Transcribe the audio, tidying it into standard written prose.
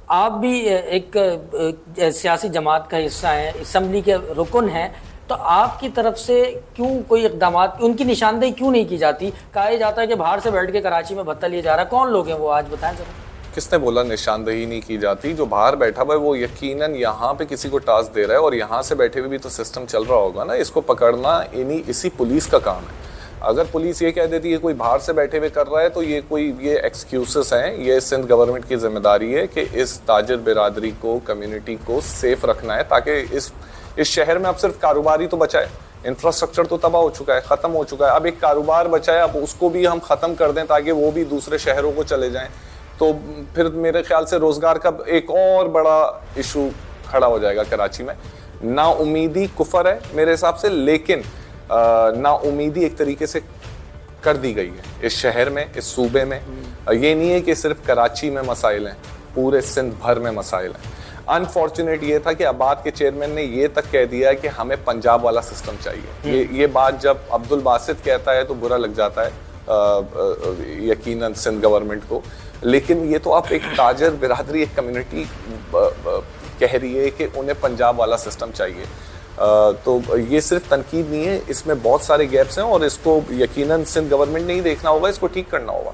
आप भी एक सियासी जमात का हिस्सा हैं, असम्बली के रुकन हैं, तो आपकी तरफ से क्यों कोई इकदामात, उनकी निशानदेही क्यों नहीं की जाती? कहा जाता है कि बाहर से बैठ के कराची में भत्ता लिया जा रहा है, कौन लोग हैं वो, आज बताएं जरा। किसने बोला निशानदेही नहीं की जाती? जो बाहर बैठा हुआ है वो यकीनन यहाँ पे किसी को टास्क दे रहा है, और यहाँ से बैठे हुए भी तो सिस्टम चल रहा होगा ना। इसको पकड़ना इसी पुलिस का काम है। अगर पुलिस ये कह देती है कोई बाहर से बैठे हुए कर रहा है, तो ये एक्सक्यूजेस हैं। ये सिंध गवर्नमेंट की जिम्मेदारी है कि इस ताजिर बिरादरी को, कम्युनिटी को सेफ रखना है, ताकि इस शहर में अब सिर्फ कारोबारी तो बचा है, इंफ्रास्ट्रक्चर तो तबाह हो चुका है, खत्म हो चुका है। अब एक कारोबार बचा है, अब उसको भी हम खत्म कर दें ताकि वो भी दूसरे शहरों को चले जाएं, तो फिर मेरे ख्याल से रोजगार का एक और बड़ा इशू खड़ा हो जाएगा कराची में। ना उम्मीदी कुफर है मेरे हिसाब से, लेकिन ना उम्मीदी एक तरीके से कर दी गई है इस शहर में, इस सूबे में। ये नहीं है कि सिर्फ कराची में मसाइल हैं, पूरे सिंध भर में मसाइल हैं। अनफॉर्चुनेट ये था कि आबाद के चेयरमैन ने ये तक कह दिया कि हमें पंजाब वाला सिस्टम चाहिए। ये बात जब अब्दुल बासित कहता है तो बुरा लग जाता है यकीनन सिंध गवर्नमेंट को, लेकिन ये तो आप एक ताजर बिरादरी, एक कम्युनिटी कह रही है कि उन्हें पंजाब वाला सिस्टम चाहिए। तो ये सिर्फ तनकीद नहीं है, इसमें बहुत सारे गैप्स हैं और इसको यकीनन सिंध गवर्नमेंट ने ही देखना होगा, इसको ठीक करना होगा।